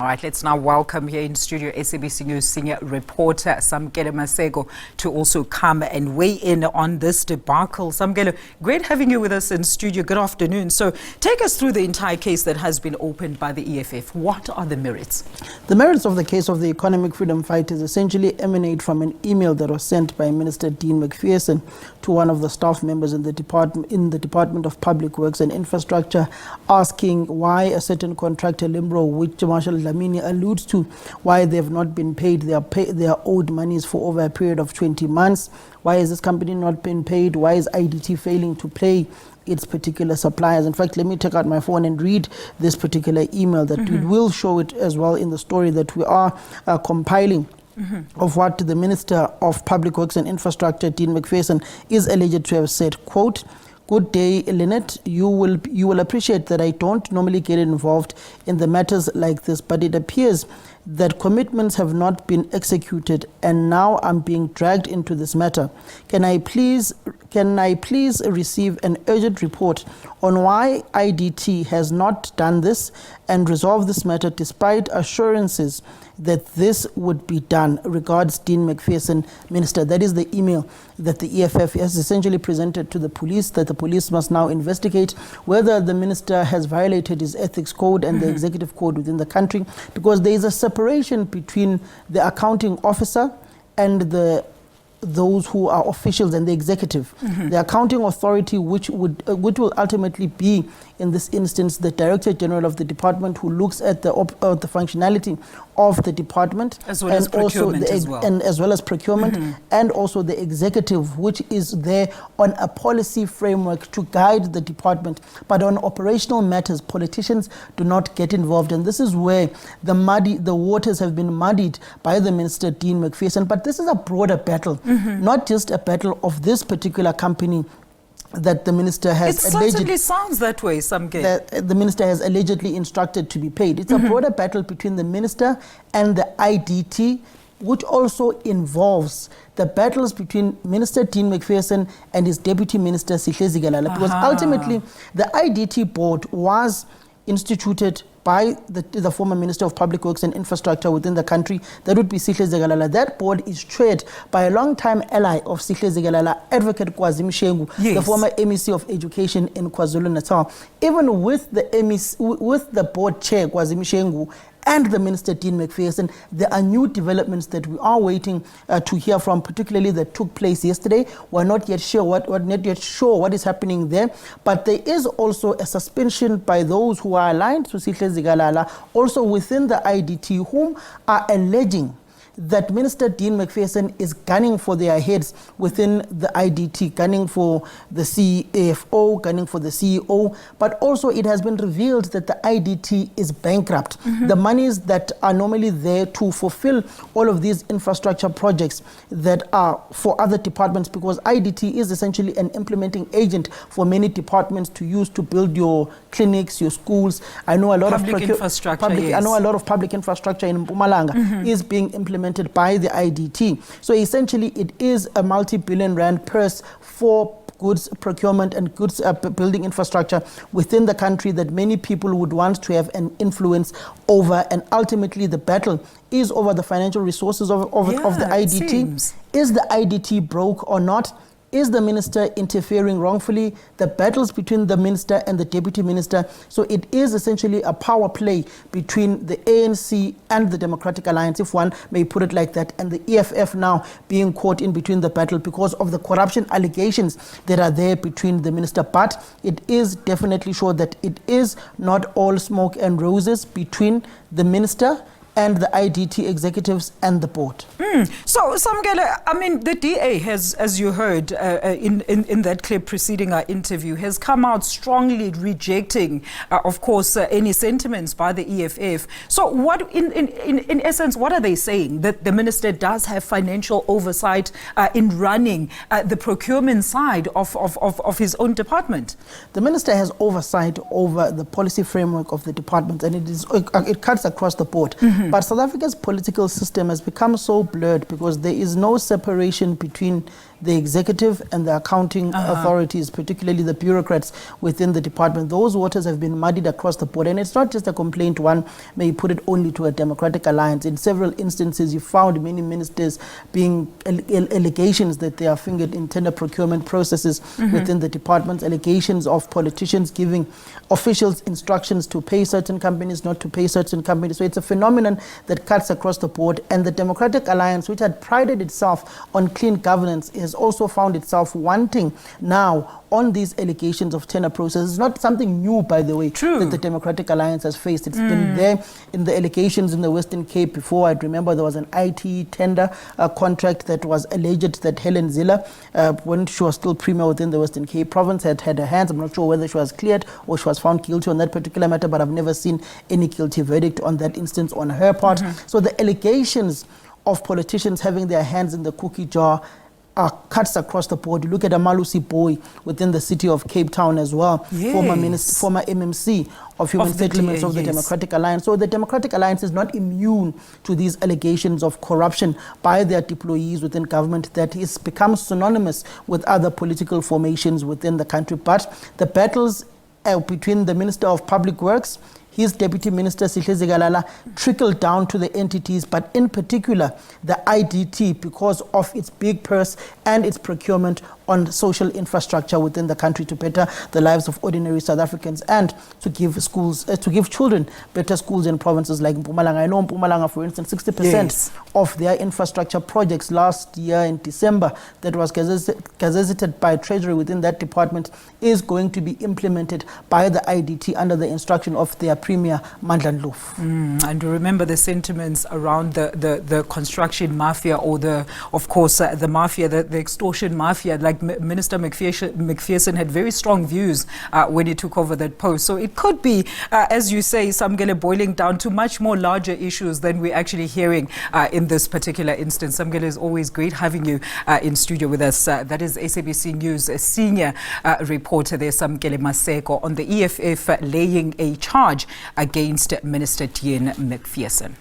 All right, let's now welcome here in studio SABC News senior reporter Samkele Maseko to also come and weigh in on this debacle. Samkele, great having you with us in studio. Good afternoon. So take us through the entire case that has been opened by the EFF. What are the merits? The merits of the case of the economic freedom fighters essentially emanate from an email that was sent by Minister Dean Macpherson to one of the staff members in the Department of Public Works and Infrastructure, asking why a certain contractor, Limbro, which Marshal Lamini alludes to, why they have not been paid their owed monies for over a period of 20 months. Why has this company not been paid? Why is IDT failing to pay its particular suppliers? In fact, let me take out my phone and read this particular email that we will show it as well in the story that we are compiling. Of what the Minister of Public Works and Infrastructure, Dean Macpherson, is alleged to have said, quote, "Good day, Lynette. You will appreciate that I don't normally get involved in the matters like this, but it appears that commitments have not been executed and now I'm being dragged into this matter. Can I please receive an urgent report on why IDT has not done this and resolve this matter despite assurances that this would be done? Regards, Dean Macpherson, Minister." That is the email that the EFF has essentially presented to the police, that the police must now investigate whether the minister has violated his ethics code and the executive code within the country, because there is a separation between the accounting officer and those who are officials and the executive. The accounting authority, which will ultimately be, in this instance, the Director General of the department, who looks at the functionality of the department, as well as procurement as well as procurement, and also the executive, which is there on a policy framework to guide the department. But on operational matters, politicians do not get involved, and this is where the waters have been muddied by the Minister Dean Macpherson. But this is a broader battle, not just a battle of this particular company that the minister has It certainly sounds that way, Samkele. The minister has allegedly instructed to be paid. It's a broader battle between the minister and the IDT, which also involves the battles between Minister Dean Macpherson and his Deputy Minister Sihle Zikalala, because ultimately the IDT board was instituted by the former Minister of Public Works and Infrastructure within the country. That would be Sihle Zikalala. That board is chaired by a long-time ally of Sihle Zikalala, Advocate Kwazim Shengu, the former MEC of Education in KwaZulu-Natal. Even with the board chair, Kwazim Shengu, and the Minister Dean Macpherson, there are new developments that we are waiting to hear from, particularly that took place yesterday. We're not yet sure what is happening there, but there is also a suspension by those who are aligned to Sihle Zikalala, also within the IDT, whom are alleging that Minister Dean Macpherson is gunning for their heads within the IDT, gunning for the CFO, gunning for the CEO, but also it has been revealed that the IDT is bankrupt. The monies that are normally there to fulfill all of these infrastructure projects that are for other departments, because IDT is essentially an implementing agent for many departments to use to build your clinics, your schools. I know a lot of public infrastructure. I know a lot of public infrastructure in Mpumalanga is being implemented by the IDT. So essentially it is a multi-billion rand purse for goods procurement and goods building infrastructure within the country that many people would want to have an influence over, and ultimately the battle is over the financial resources of the IDT. Is the IDT broke or not? Is the minister interfering wrongfully? The battles between the minister and the deputy minister. So it is essentially a power play between the ANC and the Democratic Alliance, if one may put it like that, and the EFF now being caught in between the battle because of the corruption allegations that are there between the minister. But it is definitely sure that it is not all smoke and roses between the minister and the IDT executives and the board. So, Samkele, I mean, the DA has, as you heard in that clip preceding our interview, has come out strongly rejecting, of course, any sentiments by the EFF. So what, in essence, what are they saying? That the minister does have financial oversight in running the procurement side of his own department? The minister has oversight over the policy framework of the department, and it cuts across the board. But South Africa's political system has become so blurred because there is no separation between the executive and the accounting authorities, particularly the bureaucrats within the department. Those waters have been muddied across the board. And it's not just a complaint one may put it only to a Democratic Alliance. In several instances, you found many ministers being allegations that they are fingered in tender procurement processes within the departments, allegations of politicians giving officials instructions to pay certain companies, not to pay certain companies. So it's a phenomenon that cuts across the board. And the Democratic Alliance, which had prided itself on clean governance, has also found itself wanting now on these allegations of tender processes. It's not something new, by the way, that the Democratic Alliance has faced. It's been there in the allegations in the Western Cape before. I remember there was an IT tender contract that was alleged that Helen Ziller, when she was still premier within the Western Cape province, had her hands. I'm not sure whether she was cleared or she was found guilty on that particular matter, but I've never seen any guilty verdict on that instance on her part. So the allegations of politicians having their hands in the cookie jar cuts across the board. You look at Amalusi Boy within the city of Cape Town as well, former MMC of Human Settlements of the Democratic Alliance. So the Democratic Alliance is not immune to these allegations of corruption by their deployees within government that has become synonymous with other political formations within the country. But the battles between the Minister of Public Works, his Deputy Minister Sihle Zikalala, trickled down to the entities, but in particular the IDT, because of its big purse and its procurement on social infrastructure within the country to better the lives of ordinary South Africans and to give schools, to give children better schools in provinces like Mpumalanga. I know Mpumalanga, for instance, 60% of their infrastructure projects last year in December that was gazetted by Treasury within that department is going to be implemented by the IDT under the instruction of their Premier Mandla Ndlovu. And remember the sentiments around the construction mafia, or the mafia, the extortion mafia. Like Minister Macpherson had very strong views when he took over that post. So it could be, as you say, Samkele, boiling down to much more larger issues than we're actually hearing in this particular instance. Samkele, is always great having you in studio with us. That is SABC News senior reporter there, Samkele Maseko, on the EFF laying a charge against Minister Macpherson.